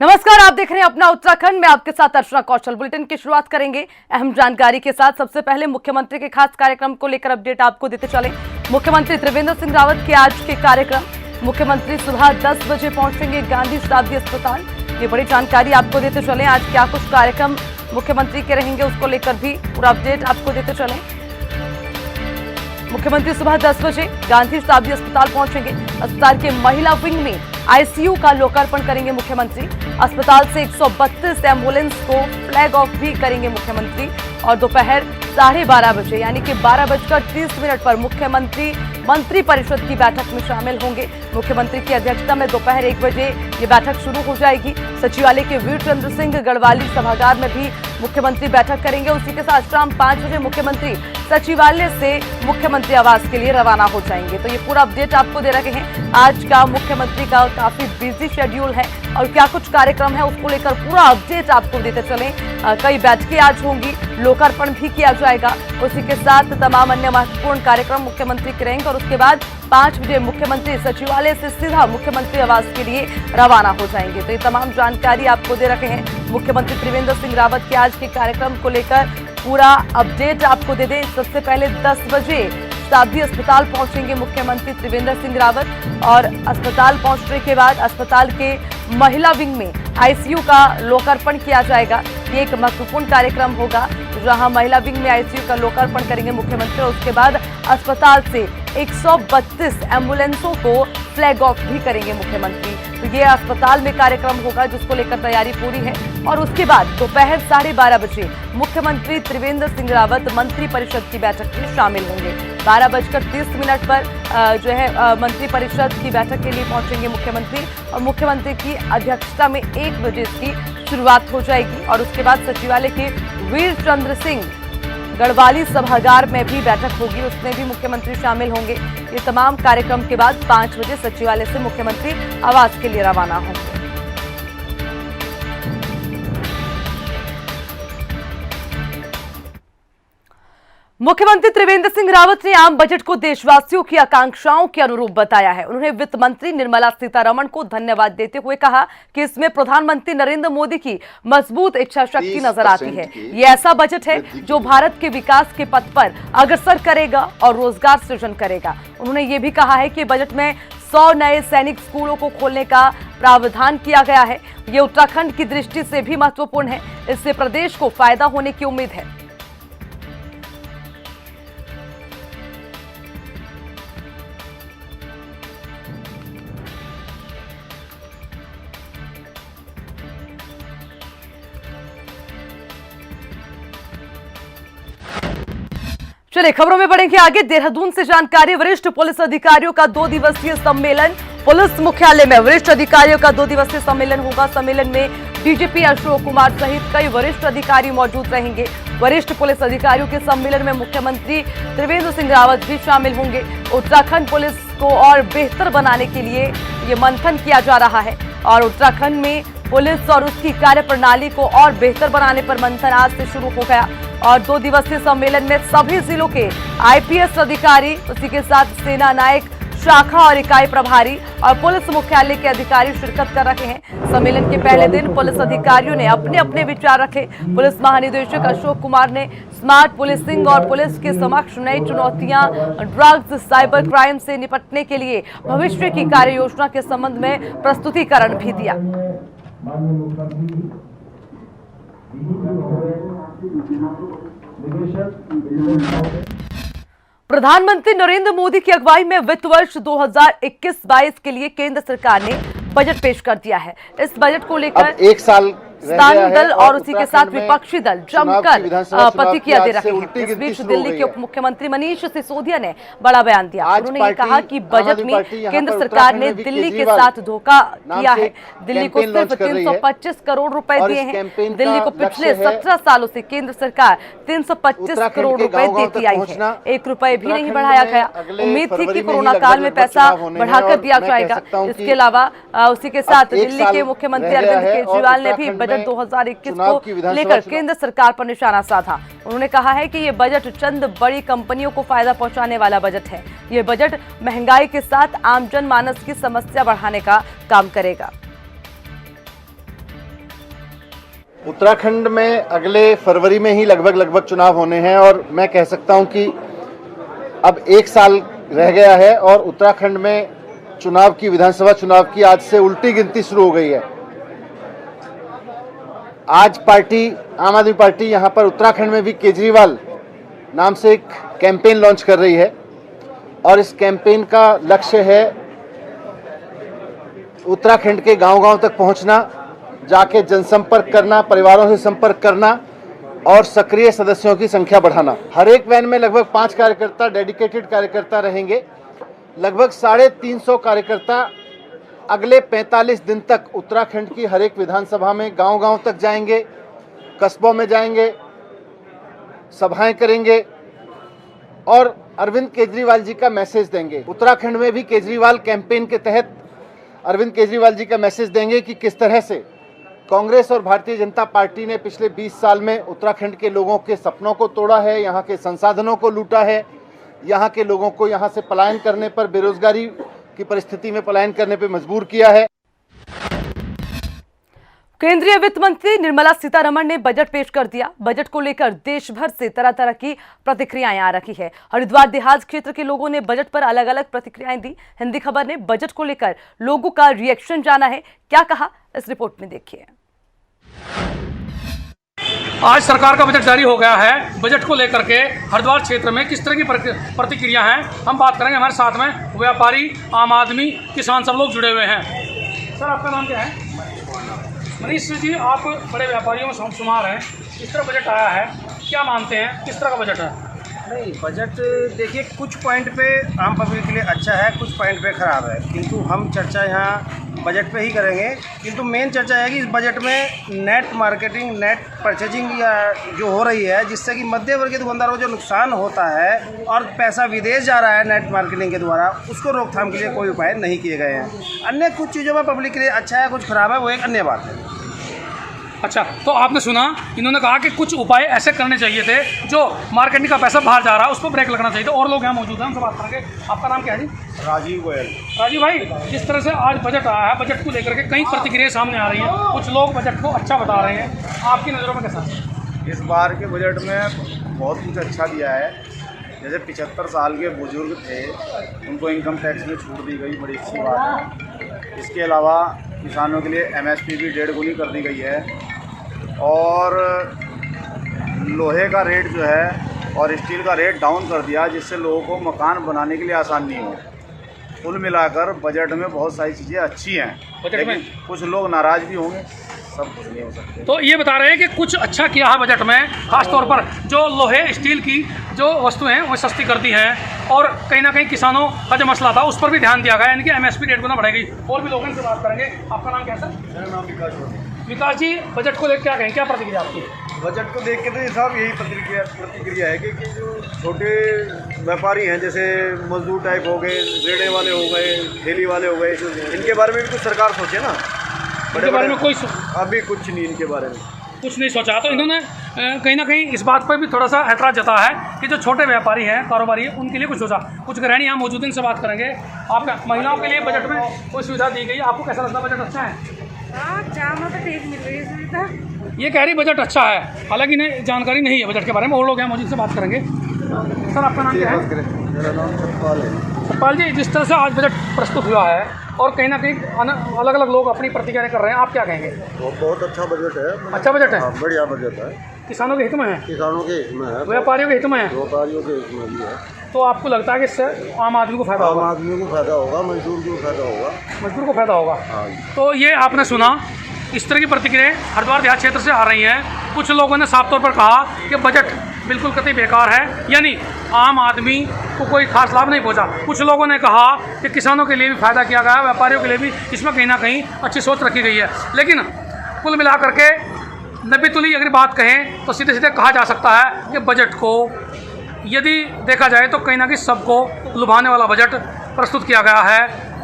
नमस्कार, आप देख रहे हैं अपना उत्तराखंड में। आपके साथ अर्चना कौशल। बुलेटिन की शुरुआत करेंगे अहम जानकारी के साथ। सबसे पहले मुख्यमंत्री के खास कार्यक्रम को लेकर अपडेट आपको देते चले। मुख्यमंत्री त्रिवेंद्र सिंह रावत के आज के कार्यक्रम। मुख्यमंत्री सुबह 10 बजे पहुंचेंगे गांधी शताब्दी अस्पताल। ये बड़ी जानकारी आपको देते चले। आज क्या कुछ कार्यक्रम मुख्यमंत्री के रहेंगे, उसको लेकर भी पूरा अपडेट आपको देते चले। मुख्यमंत्री सुबह 10 बजे गांधी शताब्दी अस्पताल पहुंचेंगे। अस्पताल के महिला विंग में आईसीयू का लोकार्पण करेंगे मुख्यमंत्री। अस्पताल से 132 एम्बुलेंस को फ्लैग ऑफ भी करेंगे मुख्यमंत्री। और दोपहर 12:30 बजे यानी कि 12:30 पर मुख्यमंत्री मंत्री परिषद की बैठक में शामिल होंगे। मुख्यमंत्री की अध्यक्षता में दोपहर 1 बजे ये बैठक शुरू हो जाएगी। सचिवालय के वीर चंद्र सिंह गढ़वाली सभागार में भी मुख्यमंत्री बैठक करेंगे। उसी के साथ शाम 5 बजे मुख्यमंत्री सचिवालय से मुख्यमंत्री आवास के लिए रवाना हो जाएंगे। तो ये पूरा अपडेट आपको दे रहे हैं। आज का मुख्यमंत्री का काफी बिजी शेड्यूल है और क्या कुछ कार्यक्रम है उसको लेकर पूरा अपडेट आपको देते चले। कई बैठकें आज होंगी, लोकार्पण भी किया जाएगा। उसी के साथ तमाम अन्य महत्वपूर्ण कार्यक्रम मुख्यमंत्री करेंगे और उसके बाद 5 बजे मुख्यमंत्री सचिवालय से सीधा मुख्यमंत्री आवास के लिए रवाना हो जाएंगे। तो ये तमाम जानकारी आपको दे रखे हैं मुख्यमंत्री त्रिवेंद्र सिंह रावत के आज के कार्यक्रम को लेकर पूरा अपडेट आपको दे दें। सबसे पहले 10 बजे शताब्दी अस्पताल पहुंचेंगे मुख्यमंत्री त्रिवेंद्र सिंह रावत और अस्पताल पहुंचने के बाद अस्पताल के महिला विंग में आईसीयू का लोकार्पण किया जाएगा। ये एक महत्वपूर्ण कार्यक्रम होगा जहां महिला विंग में आईसीयू का लोकार्पण करेंगे मुख्यमंत्री और उसके बाद अस्पताल से 132 एम्बुलेंसों को फ्लैग ऑफ भी करेंगे मुख्यमंत्री। तो ये अस्पताल में कार्यक्रम होगा जिसको लेकर तैयारी पूरी है। और उसके बाद दोपहर 12:30 बजे मुख्यमंत्री त्रिवेंद्र सिंह रावत मंत्री परिषद की बैठक में शामिल होंगे। 12:30 पर मंत्री परिषद की बैठक के लिए पहुंचेंगे मुख्यमंत्री और मुख्यमंत्री की अध्यक्षता में 1 बजे इसकी शुरुआत हो जाएगी। और उसके बाद सचिवालय के वीर चंद्र सिंह गढ़वाली सभागार में भी बैठक होगी, उसमें भी मुख्यमंत्री शामिल होंगे। ये तमाम कार्यक्रम के बाद 5 बजे सचिवालय से मुख्यमंत्री आवास के लिए रवाना होंगे। मुख्यमंत्री त्रिवेंद्र सिंह रावत ने आम बजट को देशवासियों की आकांक्षाओं के अनुरूप बताया है। उन्होंने वित्त मंत्री निर्मला सीतारमण को धन्यवाद देते हुए कहा कि इसमें प्रधानमंत्री नरेंद्र मोदी की मजबूत इच्छा शक्ति नजर आती है। ये ऐसा बजट है जो भारत के विकास के पथ पर अग्रसर करेगा और रोजगार सृजन करेगा। उन्होंने ये भी कहा है कि बजट में 100 नए सैनिक स्कूलों को खोलने का प्रावधान किया गया है। ये उत्तराखंड की दृष्टि से भी महत्वपूर्ण है। इससे प्रदेश को फायदा होने की उम्मीद है। चलिए खबरों में बढ़ेंगे आगे। देहरादून से जानकारी। वरिष्ठ पुलिस अधिकारियों का 2 दिवसीय सम्मेलन पुलिस मुख्यालय में। वरिष्ठ अधिकारियों का 2 दिवसीय सम्मेलन होगा। सम्मेलन में डीजीपी अशोक कुमार सहित कई वरिष्ठ अधिकारी मौजूद रहेंगे। वरिष्ठ पुलिस अधिकारियों के सम्मेलन में मुख्यमंत्री त्रिवेंद्र सिंह रावत भी शामिल होंगे। उत्तराखंड पुलिस को और बेहतर बनाने के लिए ये मंथन किया जा रहा है और उत्तराखंड में पुलिस और उसकी कार्यप्रणाली को और बेहतर बनाने पर मंथन आज से शुरू हो गया। और 2 दिवसीय सम्मेलन में सभी जिलों के आईपीएस अधिकारी, उसी के साथ सेना नायक, शाखा और इकाई प्रभारी और पुलिस मुख्यालय के अधिकारी शिरकत कर रहे हैं। सम्मेलन के पहले दिन पुलिस अधिकारियों ने अपने अपने विचार रखे। पुलिस महानिदेशक अशोक कुमार ने स्मार्ट पुलिसिंग और पुलिस के समक्ष नई चुनौतियां, ड्रग्स, साइबर क्राइम से निपटने के लिए भविष्य की कार्य योजना के संबंध में प्रस्तुतिकरण भी दिया। प्रधानमंत्री नरेंद्र मोदी की अगुवाई में वित्त वर्ष 2021-22 के लिए केंद्र सरकार ने बजट पेश कर दिया है। इस बजट को लेकर 1 साल स्थानीय दल और उसी के साथ विपक्षी दल जमकर प्रतिक्रिया दे रहे हैं। इस बीच दिल्ली के उप मुख्यमंत्री मनीष सिसोदिया ने बड़ा बयान दिया। उन्होंने ये कहा कि बजट में केंद्र सरकार ने दिल्ली के साथ धोखा किया है। दिल्ली को सिर्फ 325 करोड़ रुपए दिए हैं। दिल्ली को पिछले 17 सालों से केंद्र सरकार 325 करोड़ रुपए देती आई है। 1 रुपए भी नहीं बढ़ाया गया। उम्मीद थी कि कोरोना काल में पैसा बढ़ाकर दिया जाएगा। इसके अलावा उसी के साथ दिल्ली के मुख्यमंत्री अरविंद केजरीवाल ने भी बजट 2021 को लेकर केंद्र सरकार पर निशाना साधा। उन्होंने कहा है कि ये बजट चंद बड़ी कंपनियों को फायदा पहुंचाने वाला बजट है। ये बजट महंगाई के साथ आम जनमानस की समस्या बढ़ाने का काम करेगा। उत्तराखंड में अगले फरवरी में ही लगभग चुनाव होने हैं और मैं कह सकता हूं कि अब 1 साल रह गया है और उत्तराखंड में चुनाव की, विधानसभा चुनाव की आज से उल्टी गिनती शुरू हो गई है। आज पार्टी, आम आदमी पार्टी यहां पर उत्तराखंड में भी केजरीवाल नाम से एक कैंपेन लॉन्च कर रही है और इस कैंपेन का लक्ष्य है उत्तराखंड के गांव-गांव तक पहुंचना, जाके जनसंपर्क करना, परिवारों से संपर्क करना और सक्रिय सदस्यों की संख्या बढ़ाना। हर एक वैन में लगभग 5 कार्यकर्ता, डेडिकेटेड कार्यकर्ता रहेंगे। लगभग 350 कार्यकर्ता अगले 45 दिन तक उत्तराखंड की हर एक विधानसभा में गांव-गांव तक जाएंगे, कस्बों में जाएंगे, सभाएं करेंगे और अरविंद केजरीवाल जी का मैसेज देंगे। उत्तराखंड में भी केजरीवाल कैंपेन के तहत अरविंद केजरीवाल जी का मैसेज देंगे कि किस तरह से कांग्रेस और भारतीय जनता पार्टी ने पिछले 20 साल में उत्तराखंड के लोगों के सपनों को तोड़ा है, यहाँ के संसाधनों को लूटा है, यहाँ के लोगों को यहाँ से पलायन करने पर, बेरोजगारी की परिस्थिति में पलायन करने पर मजबूर किया है। केंद्रीय वित्त मंत्री निर्मला सीतारमण ने बजट पेश कर दिया। बजट को लेकर देश भर से तरह तरह की प्रतिक्रियाएं आ रही है। हरिद्वार देहात क्षेत्र के लोगों ने बजट पर अलग अलग प्रतिक्रियाएं दी। हिंदी खबर ने बजट को लेकर लोगों का रिएक्शन जाना है, क्या कहा इस रिपोर्ट में देखिए। आज सरकार का बजट जारी हो गया है। बजट को लेकर के हरिद्वार क्षेत्र में किस तरह की प्रतिक्रिया हैं, हम बात करेंगे। हमारे साथ में व्यापारी, आम आदमी, किसान सब लोग जुड़े हुए हैं। सर, आपका नाम क्या है? मनीष जी, आप बड़े व्यापारियों में शुमार हैं। इस तरह बजट आया है, क्या मानते हैं, किस तरह का बजट है? नहीं, बजट देखिए कुछ पॉइंट पे आम पब्लिक के लिए अच्छा है, कुछ पॉइंट पे ख़राब है, किंतु हम चर्चा यहाँ बजट पे ही करेंगे। किंतु मेन चर्चा है कि इस बजट में नेट मार्केटिंग, नेट परचेजिंग या जो हो रही है, जिससे कि मध्य वर्ग के दुकानदारों को जो नुकसान होता है और पैसा विदेश जा रहा है नेट मार्केटिंग के द्वारा, उसको रोकथाम के लिए कोई उपाय नहीं किए गए हैं। अन्य कुछ चीज़ों में पब्लिक के लिए अच्छा है, कुछ ख़राब है, वो एक अन्य बात है। अच्छा, तो आपने सुना, इन्होंने कहा कि कुछ उपाय ऐसे करने चाहिए थे जो मार्केटिंग का पैसा बाहर जा रहा है उस पर ब्रेक लगना चाहिए था। और लोग यहाँ मौजूद हैं, उनसे बात करेंगे। आपका नाम क्या है जी? राजीव गोयल। राजीव भाई, जिस तरह से आज बजट आया है, बजट को लेकर के कई प्रतिक्रियाएं सामने आ रही हैं। कुछ लोग बजट को अच्छा बता रहे हैं, आपकी नज़रों में कैसा है? इस बार के बजट में बहुत कुछ अच्छा दिया है। जैसे 75 साल के बुजुर्ग थे, उनको इनकम टैक्स में छूट दी गई, बड़ी अच्छी बात है। इसके अलावा किसानों के लिए MSP भी 1.5 गुनी कर दी गई है और लोहे का रेट जो है और स्टील का रेट डाउन कर दिया, जिससे लोगों को मकान बनाने के लिए आसानी हो। कुल मिलाकर बजट में बहुत सारी चीज़ें अच्छी हैं, लेकिन कुछ लोग नाराज़ भी होंगे, सब कुछ नहीं हो सकते। तो ये बता रहे हैं कि कुछ अच्छा किया है बजट में, खासतौर पर जो लोहे स्टील की जो वस्तुएं हैं वो सस्ती कर दी हैं और कहीं ना कहीं किसानों का जो मसला था उस पर भी ध्यान दिया गया, यानी कि MSP 1.5 गुना बढ़ेगी। और भी लोगों से बात करेंगे। आपका नाम क्या है सर? मेरा नाम विकास जी, बजट को लेकर क्या कहें, क्या प्रतिक्रिया आपकी? बजट को देख के तो साहब यही प्रतिक्रिया है कि जो छोटे व्यापारी हैं, जैसे मजदूर टाइप हो गए, रेड़े वाले हो गए, ठेली वाले हो गए, इनके बारे में भी कुछ सरकार सोचे ना। इनके बारे में कोई अभी कुछ नहीं, इनके बारे में कुछ नहीं सोचा। तो इन्होंने कहीं ना कहीं इस बात पर भी थोड़ा सा ऐतराज़ जताया है कि जो छोटे व्यापारी हैं, कारोबारी हैं, उनके लिए कुछ सोचा। कुछ गृहिणी यहाँ मौजूद हैं, इनसे बात करेंगे। आप महिलाओं के लिए बजट में कोई सुविधा दी गई, आपको कैसा लगता है? बजट अच्छा है? जामा तो ठीक मिल रही है सुविधा। ये कह रही बजट अच्छा है, हालांकि इन्हें जानकारी नहीं है बजट के बारे में। और लोग यहाँ मौजूद से बात करेंगे। सर, आपका नाम क्या है? मेरा नाम सतपाल है। सतपाल जी, जिस तरह से आज बजट प्रस्तुत हुआ है और कहीं ना कहीं अलग अलग लोग अपनी प्रतिक्रिया कर रहे हैं, आप क्या कहेंगे? बहुत अच्छा बजट है। अच्छा बजट है? बढ़िया बजट है। किसानों के हित में है, किसानों के हित में है, व्यापारियों के हित में है, व्यापारियों के हित में भी है। तो आपको लगता है कि इससे आम आदमी को फायदा होगा? आम आदमी को फायदा होगा, मजदूर को फायदा होगा। मजदूर को फायदा होगा। हाँ। तो ये आपने सुना, इस तरह की प्रतिक्रियाएं हरिद्वार देहात क्षेत्र से आ रही हैं। कुछ लोगों ने साफ तौर पर कहा कि बजट बिल्कुल कतई बेकार है, यानी आम आदमी को कोई खास लाभ नहीं पहुंचा। कुछ लोगों ने कहा कि किसानों के लिए भी फायदा किया गया, व्यापारियों के लिए भी इसमें कहीं ना कहीं अच्छी सोच रखी गई है। लेकिन कुल मिलाकर के नब्बे तुली अगर बात कहें तो सीधे सीधे कहा जा सकता है कि बजट को यदि देखा जाए तो कहीं ना कहीं सबको लुभाने वाला बजट प्रस्तुत किया गया है।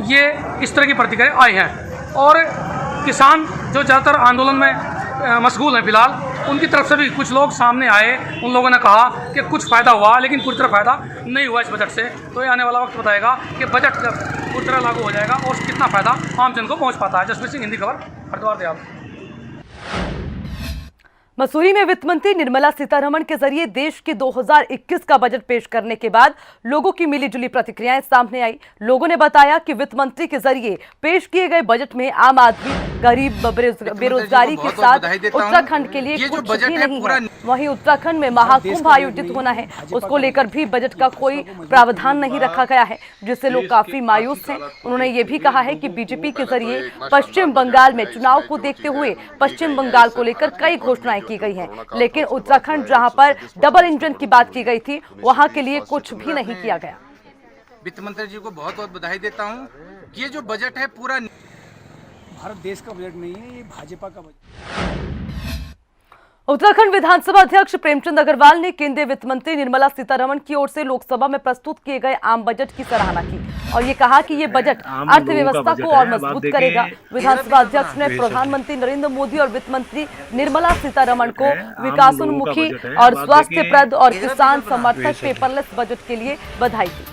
ये इस तरह की प्रतिक्रिया आई हैं। और किसान जो ज़्यादातर आंदोलन में मशगूल हैं फिलहाल, उनकी तरफ से भी कुछ लोग सामने आए। उन लोगों ने कहा कि कुछ फ़ायदा हुआ, लेकिन पूरी तरह फ़ायदा नहीं हुआ इस बजट से। तो ये आने वाला वक्त बताएगा कि बजट कब पूरी तरह लागू हो जाएगा और कितना फ़ायदा आम जन को पहुँच पाता है। जसवीर सिंह, हिंदी खबर, हरिद्वार देहात। मसूरी में वित्त मंत्री निर्मला सीतारमण के जरिए देश के 2021 का बजट पेश करने के बाद लोगों की मिलीजुली प्रतिक्रियाएं सामने आई। लोगों ने बताया कि वित्त मंत्री के जरिए पेश किए गए बजट में आम आदमी, गरीब, बेरोजगारी के साथ उत्तराखंड के लिए कुछ भी नहीं है। वहीं उत्तराखंड में महाकुंभ आयोजित होना है, उसको लेकर भी बजट का कोई प्रावधान नहीं रखा गया है, जिससे लोग काफी मायूस हैं। उन्होंने ये भी कहा है कि बीजेपी के जरिए पश्चिम बंगाल में चुनाव को देखते हुए पश्चिम बंगाल को लेकर कई घोषणाएं की गई हैं, लेकिन उत्तराखंड जहां पर डबल इंजन की बात की गई थी, वहां के लिए कुछ भी नहीं किया गया। वित्त मंत्री जी को बहुत बहुत बधाई देता हूं। ये जो बजट है पूरा भारत देश का बजट नहीं है, ये भाजपा का बजट। उत्तराखंड विधानसभा अध्यक्ष प्रेमचंद अग्रवाल ने केंद्रीय वित्त मंत्री निर्मला सीतारमण की ओर से लोकसभा में प्रस्तुत किए गए आम बजट की सराहना की और ये कहा कि ये बजट अर्थव्यवस्था को और मजबूत करेगा। विधानसभा अध्यक्ष ने प्रधानमंत्री नरेंद्र मोदी और वित्त मंत्री निर्मला सीतारमण को विकासोन्मुखी और स्वास्थ्यप्रद और किसान समर्थक पेपरलेस बजट के लिए बधाई दी।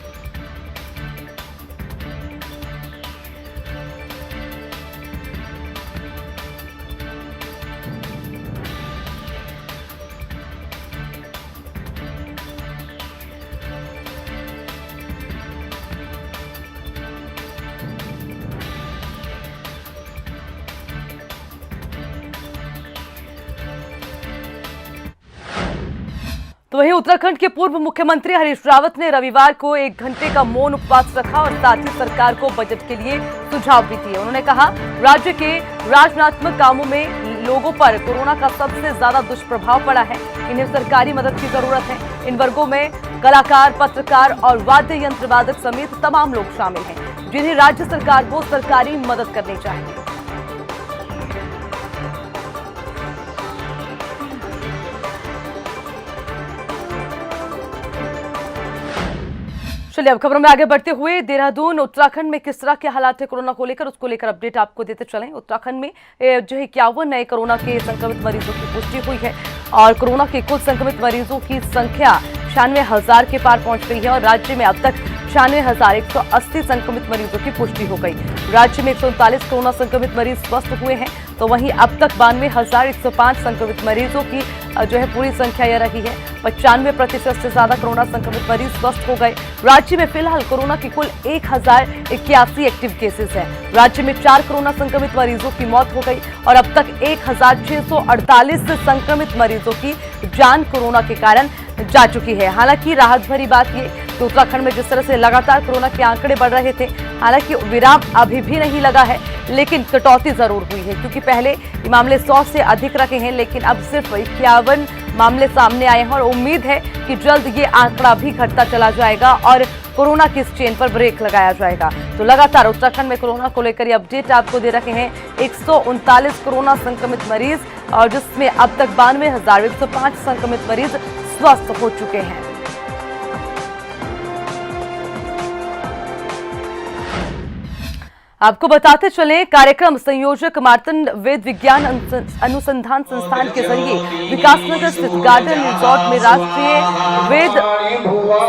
तो वहीं उत्तराखंड के पूर्व मुख्यमंत्री हरीश रावत ने रविवार को 1 घंटे का मौन उपवास रखा और साथ ही सरकार को बजट के लिए सुझाव भी दिए। उन्होंने कहा, राज्य के राजनात्मक कामों में लोगों पर कोरोना का सबसे ज्यादा दुष्प्रभाव पड़ा है। इन्हें सरकारी मदद की जरूरत है। इन वर्गों में कलाकार, पत्रकार और वाद्य यंत्र वादक समेत तमाम लोग शामिल हैं, जिन्हें राज्य सरकार को सरकारी मदद करनी चाहिए। चलिए अब खबरों में आगे बढ़ते हुए देहरादून, उत्तराखंड में किस तरह के हालात है कोरोना को लेकर, उसको लेकर अपडेट आपको देते चलें। उत्तराखंड में जो है 51 नए कोरोना के संक्रमित मरीजों की पुष्टि हुई है और कोरोना के कुल संक्रमित मरीजों की संख्या 96,000 के पार पहुंच गई है और राज्य में अब तक 96,180 संक्रमित मरीजों की पुष्टि हो गई। राज्य में 139 कोरोना संक्रमित मरीज स्वस्थ हुए हैं, तो वहीं अब तक 92,105 संक्रमित मरीजों की जो है पूरी संख्या यह रही है। 95% से ज्यादा कोरोना संक्रमित मरीज स्वस्थ हो गए। राज्य में फिलहाल कोरोना के कुल 1081 एक्टिव केसेस हैं। राज्य में 4 कोरोना संक्रमित मरीजों की मौत हो गई और अब तक 1648 संक्रमित मरीजों की जान कोरोना के कारण जा चुकी है। हालांकि राहत भरी बात ये कि उत्तराखंड में जिस तरह से लगातार कोरोना के आंकड़े बढ़ रहे थे, हालांकि विराम अभी भी नहीं लगा है, लेकिन कटौती जरूर हुई है, क्योंकि पहले ये मामले 100 से अधिक रहे हैं, लेकिन अब सिर्फ 51 मामले सामने आए हैं और उम्मीद है कि जल्द ये आंकड़ा भी घटता चला जाएगा और कोरोना की इस चेन पर ब्रेक लगाया जाएगा। तो लगातार उत्तराखंड में कोरोना को लेकर अपडेट आपको दे रखे हैं। 139 कोरोना संक्रमित मरीज और जिसमें अब तक 92,105 संक्रमित मरीज स्वस्थ हो चुके हैं। आपको बताते चले, कार्यक्रम संयोजक मार्तंड वेद विज्ञान अनुसंधान संस्थान के जरिए विकासनगर स्थित गार्डन रिजॉर्ट में राष्ट्रीय वेद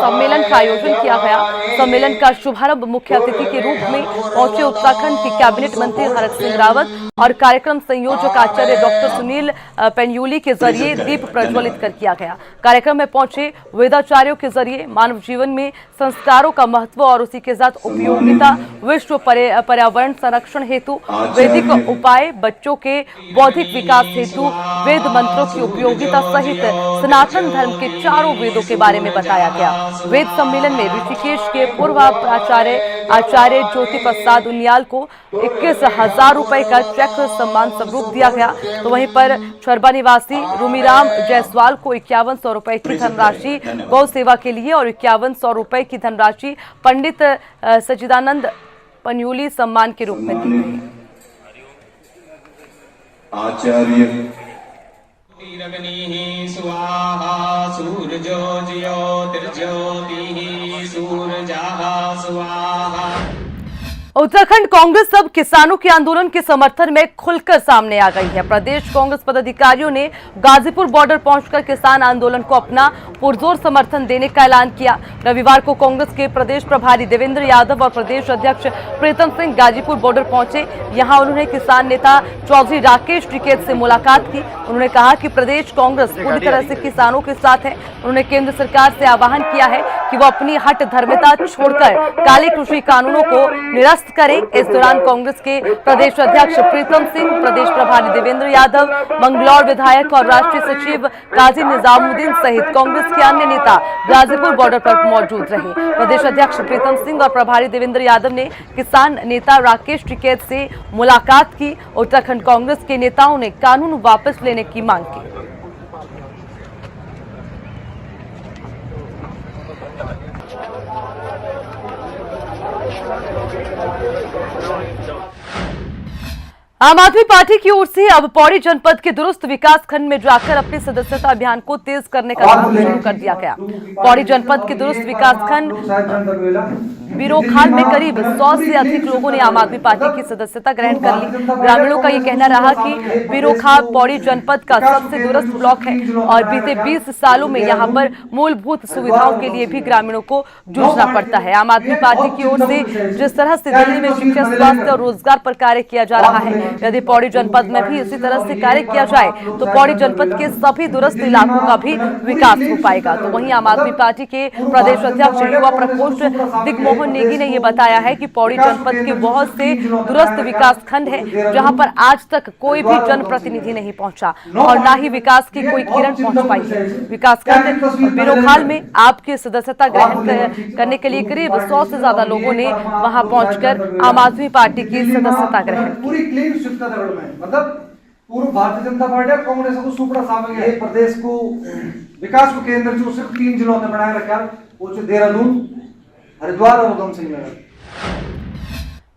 सम्मेलन का आयोजन किया गया। सम्मेलन का शुभारंभ मुख्य अतिथि के रूप में पहुंचे उत्तराखंड के कैबिनेट मंत्री हरक सिंह रावत और कार्यक्रम संयोजक आचार्य डॉक्टर सुनील पेन्यूली के जरिए दीप प्रज्वलित कर किया गया। कार्यक्रम में पहुंचे वेदाचार्यों के जरिए मानव जीवन में संस्कारों का महत्व और उसी के साथ उपयोगिता, विश्व पर्यावरण संरक्षण हेतु वैदिक उपाय, बच्चों के बौद्धिक विकास हेतु वेद मंत्रों की उपयोगिता सहित सनातन धर्म के चारों वेदों के बारे में बताया गया। वेद सम्मेलन में ऋषिकेश के पूर्व प्राचार्य आचार्य ज्योति प्रसाद उनियाल को 21,000 रुपए का चेक सम्मान स्वरूप दिया गया। तो वहीं पर छरबा निवासी रूमीराम जायसवाल को 5100 रुपए की धनराशि गौ सेवा के लिए और 5100 रुपए की धनराशि पंडित सचिदानंद पन्यूली सम्मान के रूप में दी गई। आचार्य उत्तराखंड कांग्रेस अब किसानों के आंदोलन के समर्थन में खुलकर सामने आ गई है। प्रदेश कांग्रेस पदाधिकारियों ने गाजीपुर बॉर्डर पहुंचकर किसान आंदोलन को अपना पुरजोर समर्थन देने का ऐलान किया। रविवार को कांग्रेस के प्रदेश प्रभारी देवेंद्र यादव और प्रदेश अध्यक्ष प्रीतम सिंह गाजीपुर बॉर्डर पहुंचे। यहां उन्होंने किसान नेता चौधरी राकेश टिकैत से मुलाकात की। उन्होंने कहा कि प्रदेश कांग्रेस पूरी तरह से किसानों के साथ है। उन्होंने केंद्र सरकार से आह्वान किया है कि वो अपनी हट धर्मिता छोड़कर काले कृषि कानूनों को निरस्त करें। इस दौरान कांग्रेस के प्रदेश अध्यक्ष प्रीतम सिंह, प्रदेश प्रभारी देवेंद्र यादव, मंगलौर विधायक और राष्ट्रीय सचिव काजी निजामुद्दीन सहित कांग्रेस के अन्य नेता गाजीपुर बॉर्डर पर मौजूद रहे। प्रदेश अध्यक्ष प्रीतम सिंह और प्रभारी देवेंद्र यादव ने किसान नेता राकेश टिकैत से मुलाकात की। उत्तराखंड कांग्रेस के नेताओं ने कानून वापस लेने की मांग की। आम आदमी पार्टी की ओर से अब पौड़ी जनपद के दुरुस्त विकास खंड में जाकर अपने सदस्यता अभियान को तेज करने का काम शुरू कर दिया गया। पौड़ी जनपद के दुरुस्त विकास खंड बिरोखाल में करीब 100 से अधिक लोगों ने आम आदमी पार्टी की सदस्यता ग्रहण कर ली। ग्रामीणों का ये कहना रहा कि बिरोखाल पौड़ी जनपद का सबसे दुरुस्त ब्लॉक है और बीते 20 सालों में यहाँ पर मूलभूत सुविधाओं के लिए भी ग्रामीणों को जूझना पड़ता है। आम आदमी पार्टी की ओर से जिस तरह से दिल्ली में शिक्षा, स्वास्थ्य और रोजगार पर कार्य किया जा रहा है, यदि पौड़ी जनपद में भी इसी तरह से कार्य किया जाए तो पौड़ी जनपद के सभी दुरुस्त इलाकों का भी विकास हो पाएगा। तो वहीं आम आदमी पार्टी के प्रदेश अध्यक्ष युवा प्रकोष्ठ दिग्मोहन नेगी ने यह बताया है कि पौड़ी जनपद के बहुत से दुरुस्त विकास खंड है जहां पर आज तक कोई भी जनप्रतिनिधि नहीं पहुंचा और न ही विकास की कोई किरण पहुंच पाई है। विकास खंड बिरोखाल में आपकी सदस्यता ग्रहण करने के लिए करीब 100 से ज्यादा लोगों ने वहां पहुंचकर आम आदमी पार्टी की सदस्यता ग्रहण की। मतलब पूर्व भारतीय जनता पार्टी और कांग्रेस को सुपड़ा सामने है। प्रदेश को विकास को केंद्र जो सिर्फ 3 जिलों में बनाए रखा, वो देहरादून, हरिद्वार और उधमसिंह नगर।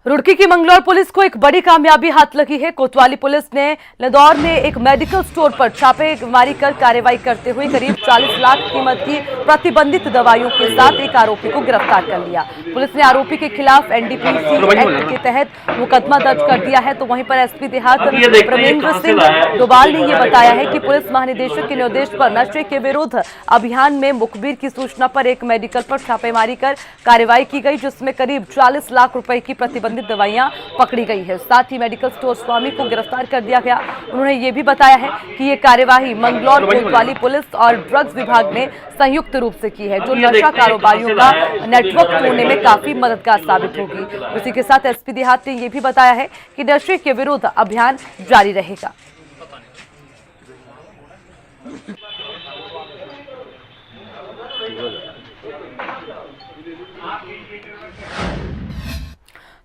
रुड़की की मंगलौर पुलिस को एक बड़ी कामयाबी हाथ लगी है। कोतवाली पुलिस ने लदौर में एक मेडिकल स्टोर पर छापेमारी कर कार्रवाई करते हुए करीब 40 लाख कीमत की प्रतिबंधित दवाइयों के साथ एक आरोपी को गिरफ्तार कर लिया। पुलिस ने आरोपी के खिलाफ एनडीपीसी एक्ट के तहत मुकदमा दर्ज कर दिया है। तो वहीं पर एसपी देहात प्रमेंद्र सिंह डोभाल ने यह बताया है कि पुलिस महानिदेशक के निर्देश पर नशे के विरुद्ध अभियान में मुखबिर की सूचना पर एक मेडिकल पर छापेमारी कर कार्रवाई की गई, जिसमें करीब 40 लाख रुपए की प्रतिबंधित दवाइयां पकड़ी गई है। साथ ही मेडिकल स्टोर स्वामी को गिरफ्तार कर दिया गया। उन्होंने ये भी बताया है कि ये कार्यवाही मंगलौर कोतवाली पुलिस और ड्रग्स विभाग ने संयुक्त रूप से की है, जो नशा कारोबारियों का नेटवर्क तोड़ने में काफी मददगार साबित होगी। उसी के साथ एसपी देहात ने यह भी बताया है कि नशे के विरुद्ध अभियान जारी रहेगा।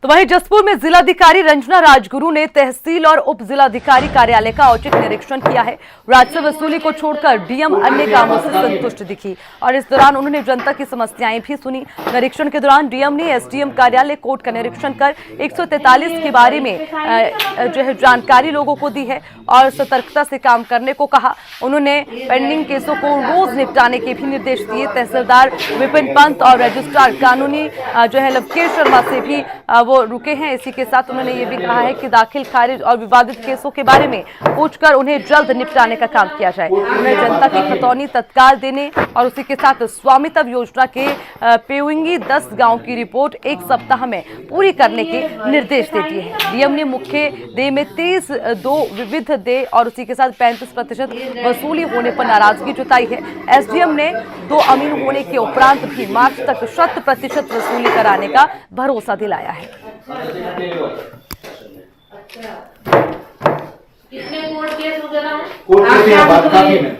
तो वहीं जसपुर में जिलाधिकारी रंजना राजगुरु ने तहसील और उप जिलाधिकारी कार्यालय का औचक निरीक्षण किया है। राजस्व वसूली को छोड़कर डीएम अन्य कामों से संतुष्ट दिखी और इस दौरान उन्होंने जनता की समस्याएं भी सुनी। निरीक्षण के दौरान डीएम ने एसडीएम कार्यालय कोर्ट का निरीक्षण कर 143 के बारे में जो है जानकारी लोगों को दी है और सतर्कता से काम करने को कहा। उन्होंने पेंडिंग केसों को रोज निपटाने के भी निर्देश दिए। तहसीलदार विपिन पंत और रजिस्ट्रार कानूनी जो है लवकेश शर्मा से भी वो रुके हैं। इसी के साथ उन्होंने ये भी कहा है कि दाखिल, खारिज और विवादित केसों के बारे में पूछकर उन्हें जल्द निपटाने का काम किया जाए। उन्हें जनता की खतौनी तत्काल देने और उसी के साथ स्वामित्व योजना के पेउंगी 10 गांव की रिपोर्ट 1 सप्ताह में पूरी करने के निर्देश दे दिए हैं। डीएम ने मुख्य देय में 30, 2 विविध देय और उसी के साथ 35% वसूली होने पर नाराजगी जताई है। एसडीएम ने 2 अमीन होने के उपरांत भी मार्च तक 100% वसूली कराने का भरोसा दिलाया है। कितने कोर्ट केस वगैरह हैं? कोर्ट केस है बात काफी में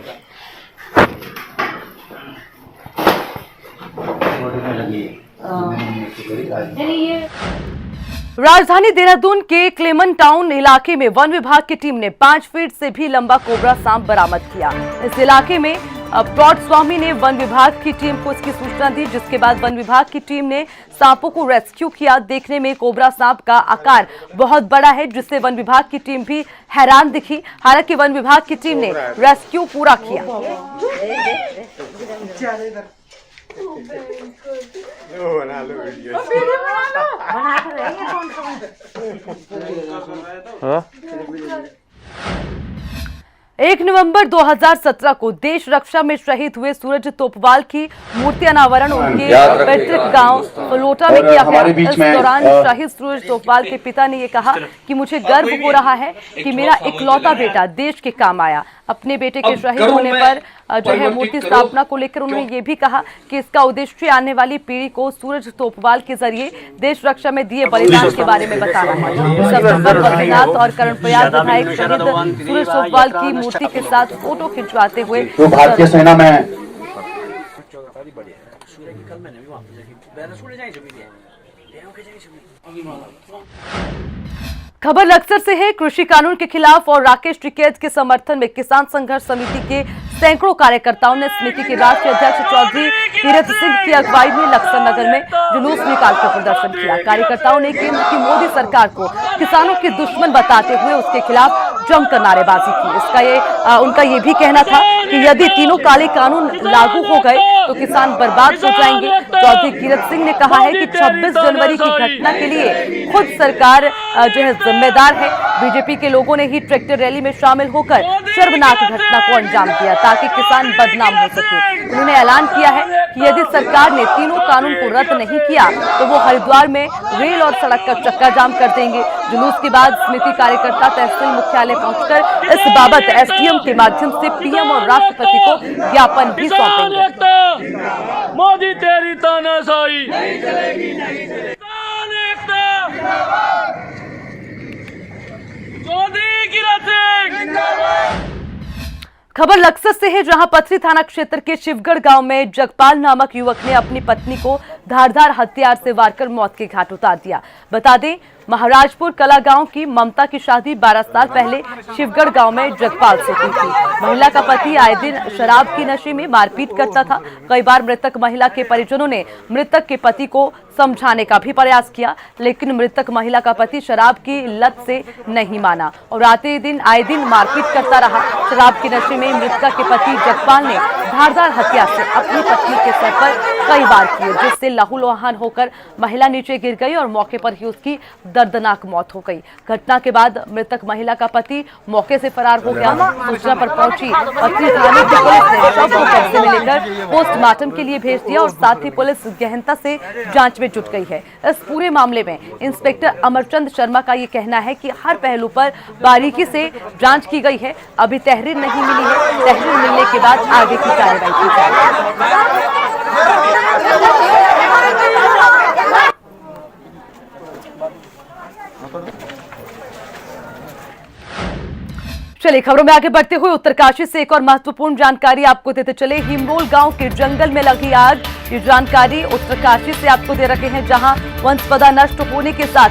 राजधानी देहरादून के क्लेमन टाउन इलाके में वन विभाग की टीम ने 5 फीट से भी लंबा कोबरा सांप बरामद किया। इस इलाके में प्लॉट स्वामी ने वन विभाग की टीम को इसकी सूचना दी, जिसके बाद वन विभाग की टीम ने सांपों को रेस्क्यू किया। देखने में कोबरा सांप का आकार बहुत बड़ा है, जिससे वन विभाग की टीम भी हैरान दिखी। हालांकि वन विभाग की टीम ने रेस्क्यू पूरा किया। एक नवंबर 2017 को देश रक्षा में शहीद हुए सूरज तोपवाल की मूर्ति अनावरण उनके पैतृक गांव फलोटा में किया गया। इस दौरान शहीद सूरज तोपवाल के पिता ने ये कहा कि मुझे गर्व हो रहा है कि मेरा इकलौता बेटा देश के काम आया। अपने बेटे के शहीद होने पर जो है मूर्ति स्थापना को लेकर उन्होंने ये भी कहा कि इसका उद्देश्य आने वाली पीढ़ी को सूरज तोपवाल के जरिए देश रक्षा में दिए बलिदान के बारे में बताना है। इस अवसर पर बद्रीनाथ और कर्णप्रयाग विधायक शहीद सूरज तोपवाल की मूर्ति के साथ फोटो खिंचवाते हुए भारतीय सेना में खबर लक्सर से है। कृषि कानून के खिलाफ और राकेश टिकैत के समर्थन में किसान संघर्ष समिति के सैकड़ों कार्यकर्ताओं ने समिति के राष्ट्रीय अध्यक्ष चौधरी तीरथ सिंह की अगुवाई में लक्सर नगर में जुलूस निकालकर प्रदर्शन किया। कार्यकर्ताओं ने केंद्र की मोदी सरकार को किसानों के दुश्मन बताते हुए उसके खिलाफ जमकर नारेबाजी की। उनका ये भी कहना था कि यदि तीनों काले कानून लागू हो गए तो किसान बर्बाद हो जाएंगे। चौधरी तीरथ सिंह ने कहा है कि 26 जनवरी की घटना के लिए खुद सरकार जो है जिम्मेदार है। बीजेपी के लोगों ने ही ट्रैक्टर रैली में शामिल होकर शर्मनाक घटना को अंजाम दिया ताकि किसान बदनाम हो सके। उन्होंने ऐलान किया है कि यदि सरकार ने तीनों कानून को रद्द नहीं किया तो वो हरिद्वार में रेल और सड़क का चक्का जाम कर देंगे। जुलूस के बाद समिति कार्यकर्ता तहसील मुख्यालय पहुंचकर इस बाबत एसडीएम के माध्यम से पीएम और राष्ट्रपति को ज्ञापन भी सौंपेंगे। मोदी तेरी तानाशाही नहीं चलेगी, नहीं चलेगी। खबर लक्सर से है, जहां पथरी थाना क्षेत्र के शिवगढ़ गांव में जगपाल नामक युवक ने अपनी पत्नी को धारदार हथियार से वार कर मौत के घाट उतार दिया। बता दें, महाराजपुर कला गांव की ममता की शादी 12 साल पहले शिवगढ़ गांव में जगपाल से हुई थी। महिला का पति आए दिन शराब की नशे में मारपीट करता था। कई बार मृतक महिला के परिजनों ने मृतक के पति को समझाने का भी प्रयास किया, लेकिन मृतक महिला का पति शराब की लत से नहीं माना और आए दिन मारपीट करता रहा। शराब की नशे में मृतका के पति जगपाल ने धारदार हथियार से अपनी पत्नी के सर पर कई वार किए, जिससे लहूलुहान होकर महिला नीचे गिर गई और मौके पर ही उसकी दर्दनाक मौत हो गई। घटना के बाद मृतक महिला का पति मौके से फरार हो गया। सूचना पर पहुंची पथरी थाने की पुलिस ने शव को कब्जे में लेकर पोस्टमार्टम के लिए भेज दिया और साथ ही पुलिस गहनता से जांच में जुट गई है। इस पूरे मामले में इंस्पेक्टर अमरचंद शर्मा का ये कहना है कि हर पहलू पर बारीकी से जांच की गई है। अभी तहरीर नहीं मिली है, तहरीर मिलने के बाद आगे की कार्रवाई की जाएगी। चलिए खबरों में आगे बढ़ते हुए उत्तरकाशी से एक और महत्वपूर्ण जानकारी आपको देते चले। हिमरोल गांव के जंगल में लगी आग, ये जानकारी उत्तरकाशी से आपको दे रखे हैं, जहां वनस्पदा नष्ट होने के साथ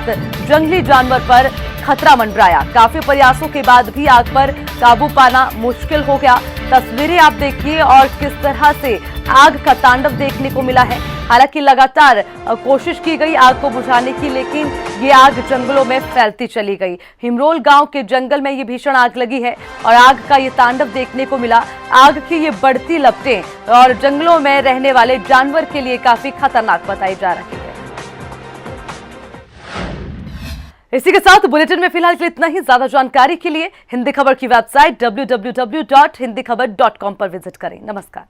जंगली जानवर पर खतरा मंडराया। काफी प्रयासों के बाद भी आग पर काबू पाना मुश्किल हो गया। तस्वीरें आप देखिए और किस तरह से आग का तांडव देखने को मिला है। हालांकि लगातार कोशिश की गई आग को बुझाने की, लेकिन ये आग जंगलों में फैलती चली गई। हिमरोल गांव के जंगल में ये भीषण आग लगी है और आग का ये तांडव देखने को मिला। आग की ये बढ़ती लपटें और जंगलों में रहने वाले जानवर के लिए काफी खतरनाक बताई जा रही है। इसी के साथ बुलेटिन में फिलहाल इतना ही। ज्यादा जानकारी के लिए हिंदी खबर की वेबसाइट www.hindikhbar.com पर विजिट करें। नमस्कार।